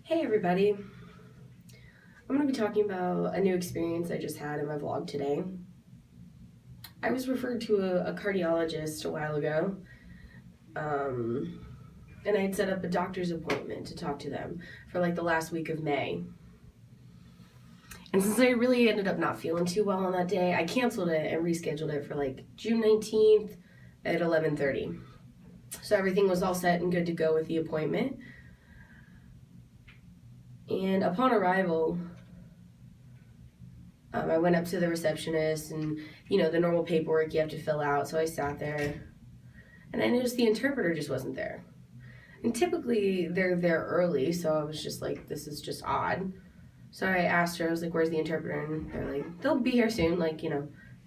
Hey everybody, I'm going to be talking about a new experience I just had in my vlog today. I was referred to a cardiologist a while ago, and I had set up a doctor's appointment to talk to them for like the last week of May. And since I really ended up not feeling too well on that day, I canceled it and rescheduled it for like June 19th at 11:30. So everything was all set and good to go with the appointment. And upon arrival, I went up to the receptionist and, the normal paperwork you have to fill out. So I sat there and I noticed the interpreter just wasn't there. And typically they're there early, so I was just like, this is just odd. So I asked her, I was like, where's the interpreter? And they're like, they'll be here soon. Like,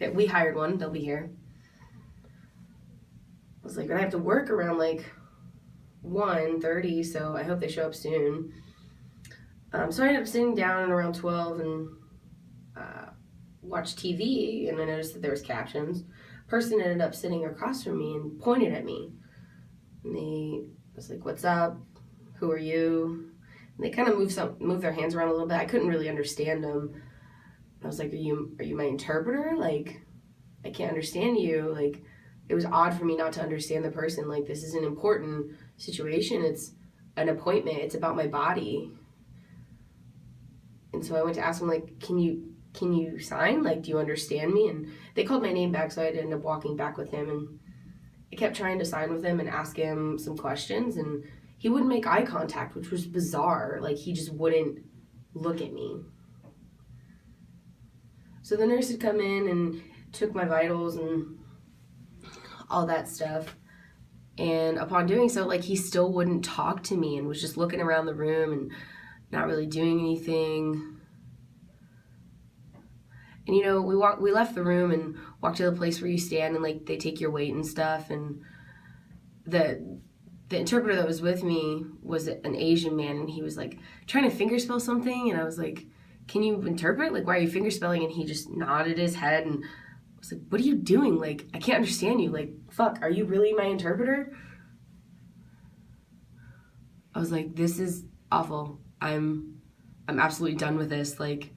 that we hired one, they'll be here. I was like, I have to work around like 1:30, so I hope they show up soon. So I ended up sitting down around 12 and watched TV, and I noticed that there was captions. Person ended up sitting across from me and pointed at me. And they was like, "What's up? Who are you?" And they kind of moved their hands around a little bit. I couldn't really understand them. I was like, "Are you my interpreter? Like, I can't understand you." Like, it was odd for me not to understand the person. Like, this is an important situation. It's an appointment. It's about my body. And so I went to ask them, like, can you sign? Like, do you understand me? And they called my name back, so I had to end up walking back with him. And I kept trying to sign with him and ask him some questions, and he wouldn't make eye contact, which was bizarre. Like, he just wouldn't look at me. So the nurse had come in and took my vitals and all that stuff. And upon doing so, like, he still wouldn't talk to me and was just looking around the room and not really doing anything. And we left the room and walked to the place where you stand and like they take your weight and stuff. And the interpreter that was with me was an Asian man, and he was like trying to fingerspell something, and I was like, "Can you interpret? Like, why are you fingerspelling?" And he just nodded his head, and I was like, "What are you doing? Like, I can't understand you. Like, fuck, are you really my interpreter?" I was like, "This is awful. I'm absolutely done with this." Like,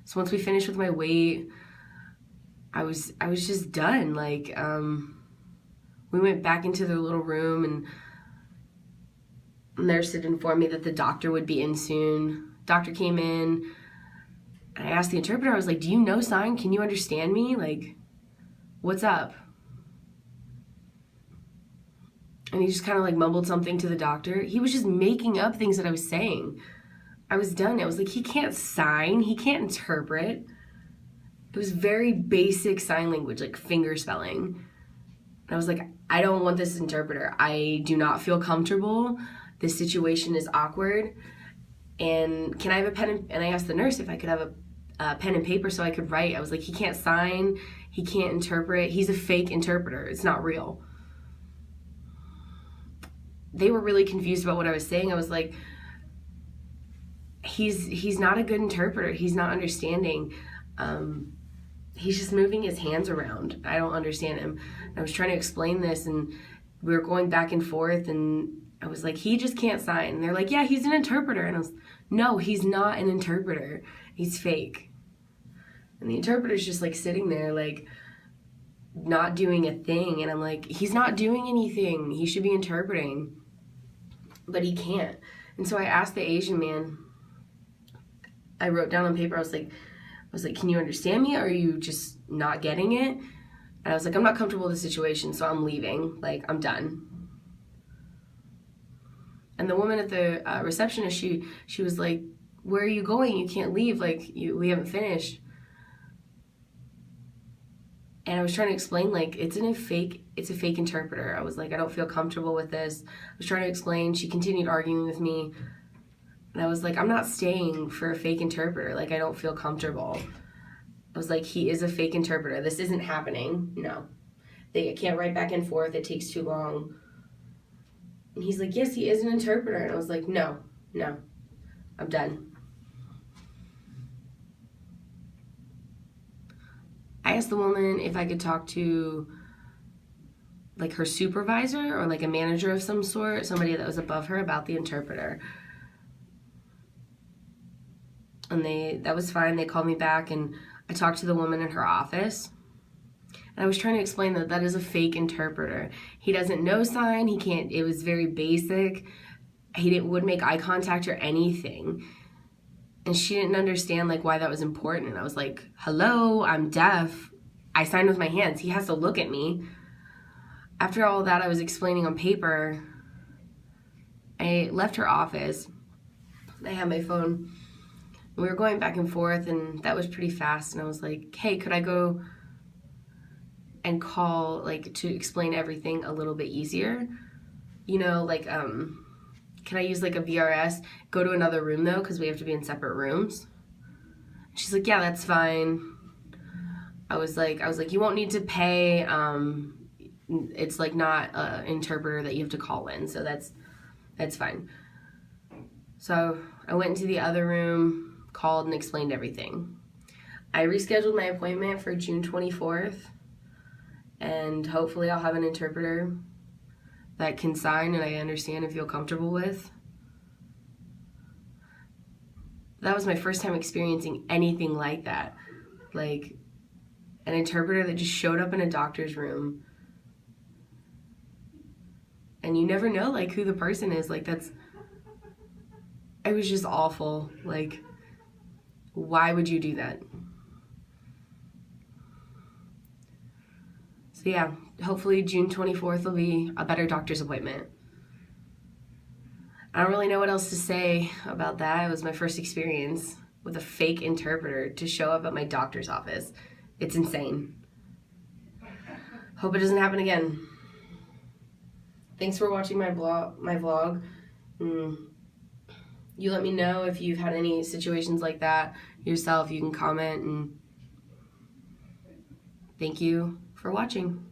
so once we finished with my weight, I was just done. Like, we went back into their little room, and the nurse had informed me that the doctor would be in soon. Doctor came in, and I asked the interpreter, I was like, "Do you know sign? Can you understand me? Like, what's up?" And he just kind of like mumbled something to the doctor. He was just making up things that I was saying. I was done. I was like, he can't sign. He can't interpret. It was very basic sign language, like finger spelling. And I was like, I don't want this interpreter. I do not feel comfortable. This situation is awkward. And can I have a pen? And I asked the nurse if I could have a pen and paper so I could write. I was like, he can't sign. He can't interpret. He's a fake interpreter. It's not real. They were really confused about what I was saying. I was like, he's not a good interpreter. He's not understanding. He's just moving his hands around. I don't understand him. I was trying to explain this, and we were going back and forth, and I was like, he just can't sign. And they're like, yeah, he's an interpreter. And I was, no, he's not an interpreter. He's fake. And the interpreter's just like sitting there, like not doing a thing. And I'm like, he's not doing anything. He should be interpreting, but he can't. And so I asked the Asian man, I wrote down on paper, I was like, can you understand me? Or are you just not getting it? And I was like, I'm not comfortable with the situation, so I'm leaving. Like, I'm done. And the woman at the receptionist, she was like, where are you going? You can't leave. Like, we haven't finished. And I was trying to explain, like, it's a fake interpreter. I was like, I don't feel comfortable with this. I was trying to explain. She continued arguing with me. And I was like, I'm not staying for a fake interpreter. Like, I don't feel comfortable. I was like, he is a fake interpreter. This isn't happening. No. They can't write back and forth. It takes too long. And he's like, yes, he is an interpreter. And I was like, no, I'm done. I asked the woman if I could talk to like her supervisor or like a manager of some sort, somebody that was above her, about the interpreter. And that was fine. They called me back and I talked to the woman in her office. And I was trying to explain that that is a fake interpreter. He doesn't know sign. He can't, it was very basic. Would make eye contact or anything. And she didn't understand like why that was important. And I was like, hello, I'm deaf. I sign with my hands. He has to look at me. After all that I was explaining on paper, I left her office. I had my phone. We were going back and forth, and that was pretty fast. And I was like, hey, could I go and call, like, to explain everything a little bit easier? You know, like, can I use, like, a VRS? Go to another room, though, because we have to be in separate rooms. She's like, yeah, that's fine. I was like, you won't need to pay. It's, like, not an interpreter that you have to call in, so that's fine. So I went into the other room, called and explained everything. I rescheduled my appointment for June 24th, and hopefully I'll have an interpreter that can sign and I understand and feel comfortable with. That was my first time experiencing anything like that. Like an interpreter that just showed up in a doctor's room. And you never know like who the person is. Like it was just awful. Like, why would you do that? So yeah, hopefully June 24th will be a better doctor's appointment. I don't really know what else to say about that. It was my first experience with a fake interpreter to show up at my doctor's office. It's insane. Hope it doesn't happen again. Thanks for watching my vlog. You let me know if you've had any situations like that yourself. You can comment, and thank you for watching.